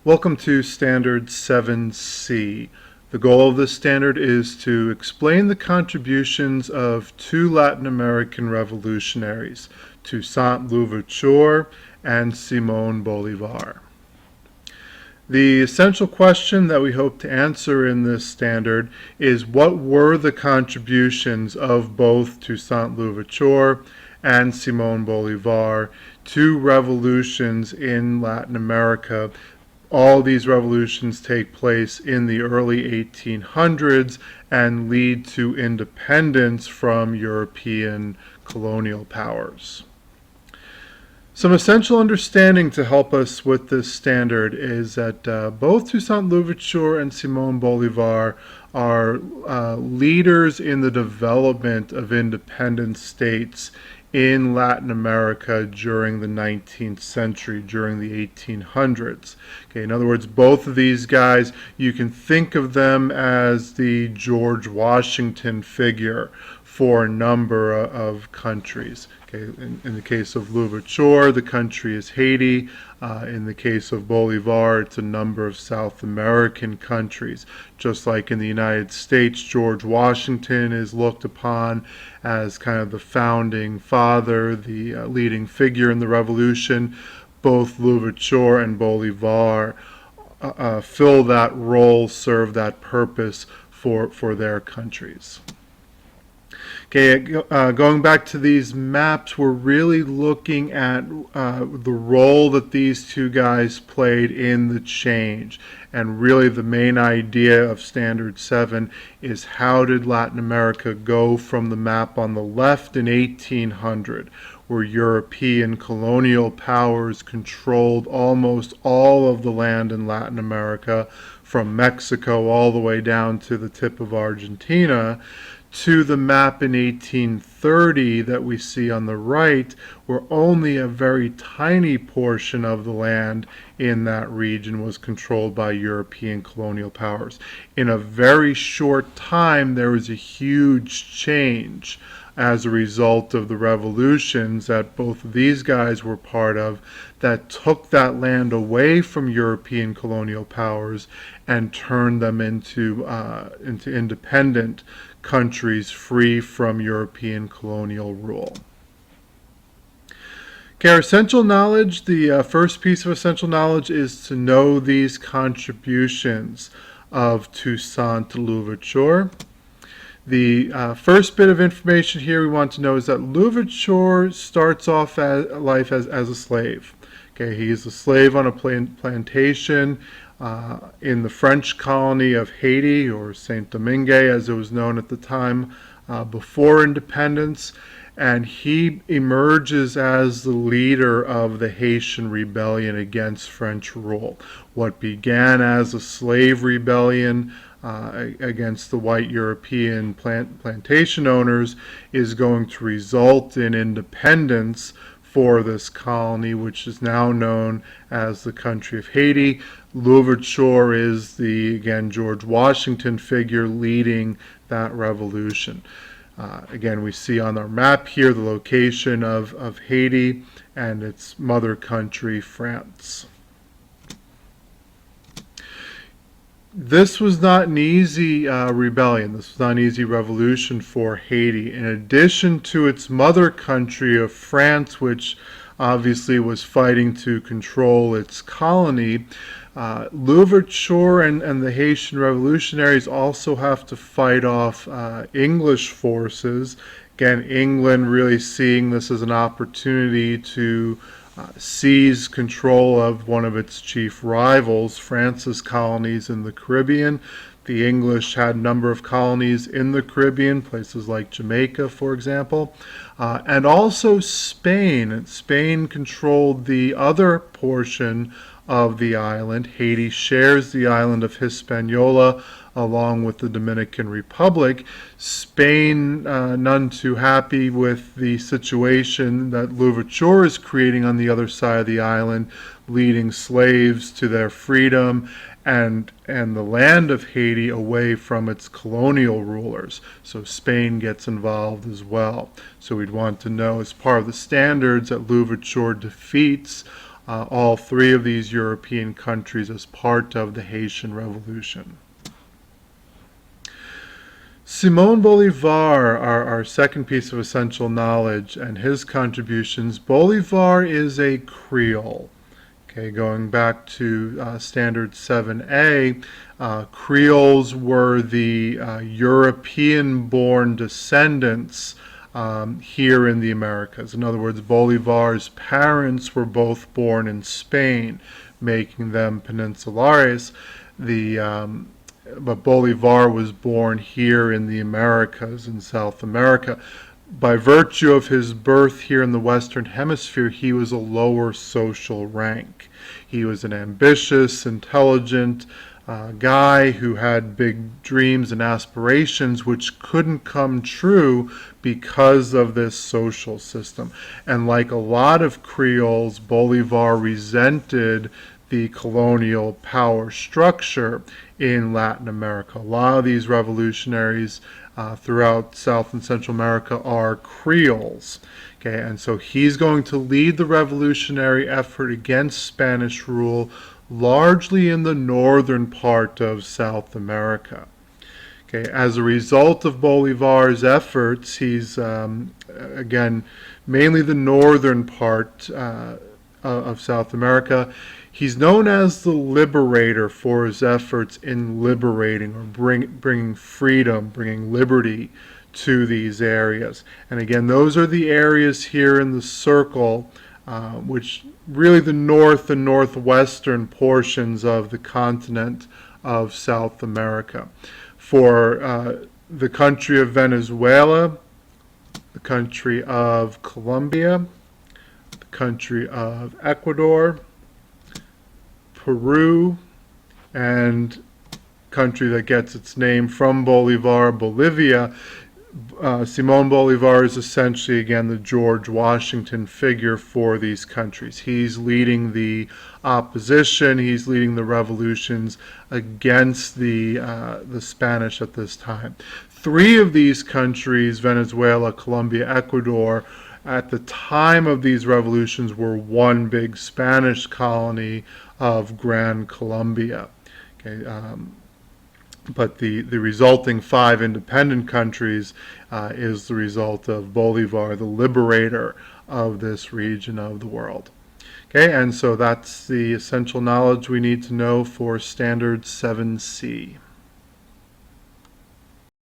Welcome to Standard 7C. The goal of this standard is to explain the contributions of two Latin American revolutionaries, Toussaint Louverture and Simón Bolivar. The essential question that we hope to answer in this standard is what were the contributions of both Toussaint Louverture and Simón Bolivar to revolutions in Latin America. All these revolutions take place in the early 1800s and lead to independence from European colonial powers. Some essential understanding to help us with this standard is that both Toussaint Louverture and Simón Bolivar are leaders in the development of independent states in Latin America during the 19th century, during the 1800s. Okay, in other words, both of these guys, you can think of them as the George Washington figure for a number of countries. Okay, in the case of Louverture, the country is Haiti. In the case of Bolivar, it's a number of South American countries. Just like in the United States, George Washington is looked upon as kind of the founding father, the leading figure in the revolution. Both Louverture and Bolivar fill that role, serve that purpose for their countries. Okay, going back to these maps, we're really looking at the role that these two guys played in the change. And really the main idea of Standard 7 is how did Latin America go from the map on the left in 1800, where European colonial powers controlled almost all of the land in Latin America, from Mexico all the way down to the tip of Argentina, to the map in 1830 that we see on the right, where only a very tiny portion of the land in that region was controlled by European colonial powers. In a very short time, there was a huge change as a result of the revolutions that both of these guys were part of, that took that land away from European colonial powers and turned them into independent countries free from European colonial rule. Okay, our essential knowledge, the first piece of essential knowledge is to know these contributions of Toussaint Louverture. The first bit of information here we want to know is that Louverture starts off life as a slave. Okay, he's a slave on a plantation in the French colony of Haiti, or Saint Domingue as it was known at the time before independence, and he emerges as the leader of the Haitian rebellion against French rule. What began as a slave rebellion against the white European plantation owners is going to result in independence for this colony, which is now known as the country of Haiti. Louverture is the, again, George Washington figure leading that revolution. Again, we see on our map here the location of Haiti and its mother country, France. This was not an easy rebellion. This was not an easy revolution for Haiti. In addition to its mother country of France, which obviously was fighting to control its colony, Louverture and the Haitian revolutionaries also have to fight off English forces. Again, England really seeing this as an opportunity to seize control of one of its chief rivals, France's colonies in the Caribbean. The English had a number of colonies in the Caribbean, places like Jamaica, for example, and also Spain. Spain controlled the other portion of the island. Haiti shares the island of Hispaniola along with the Dominican Republic. Spain, none too happy with the situation that Louverture is creating on the other side of the island, leading slaves to their freedom and the land of Haiti away from its colonial rulers. So Spain gets involved as well. So we'd want to know, as part of the standards, that Louverture defeats all three of these European countries as part of the Haitian Revolution. Simón Bolivar, our second piece of essential knowledge, and his contributions. Bolivar is a Creole. Okay, going back to Standard 7A, Creoles were the European-born descendants here in the Americas. In other words, Bolivar's parents were both born in Spain, making them peninsulares. But Bolivar was born here in the Americas, in South America. By virtue of his birth here in the Western Hemisphere, he was a lower social rank. He was an ambitious, intelligent guy who had big dreams and aspirations which couldn't come true because of this social system. And like a lot of Creoles, Bolivar resented the colonial power structure in Latin America. A lot of these revolutionaries throughout South and Central America are Creoles. Okay, and so he's going to lead the revolutionary effort against Spanish rule, largely in the northern part of South America. Okay, as a result of Bolivar's efforts, he's again mainly the northern part of South America. He's known as the liberator for his efforts in liberating or bringing freedom, bringing liberty to these areas. And again, those are the areas here in the circle, which really the north and northwestern portions of the continent of South America. For the country of Venezuela, the country of Colombia, the country of Ecuador, Peru, and country that gets its name from Bolivar, Bolivia. Simón Bolivar is essentially, again, the George Washington figure for these countries. He's leading the opposition, he's leading the revolutions against the Spanish at this time. Three of these countries, Venezuela, Colombia, Ecuador, at the time of these revolutions were one big Spanish colony of Gran Colombia. Okay, but the resulting five independent countries is the result of Bolivar, the liberator of this region of the world. Okay, and so that's the essential knowledge we need to know for Standard 7C.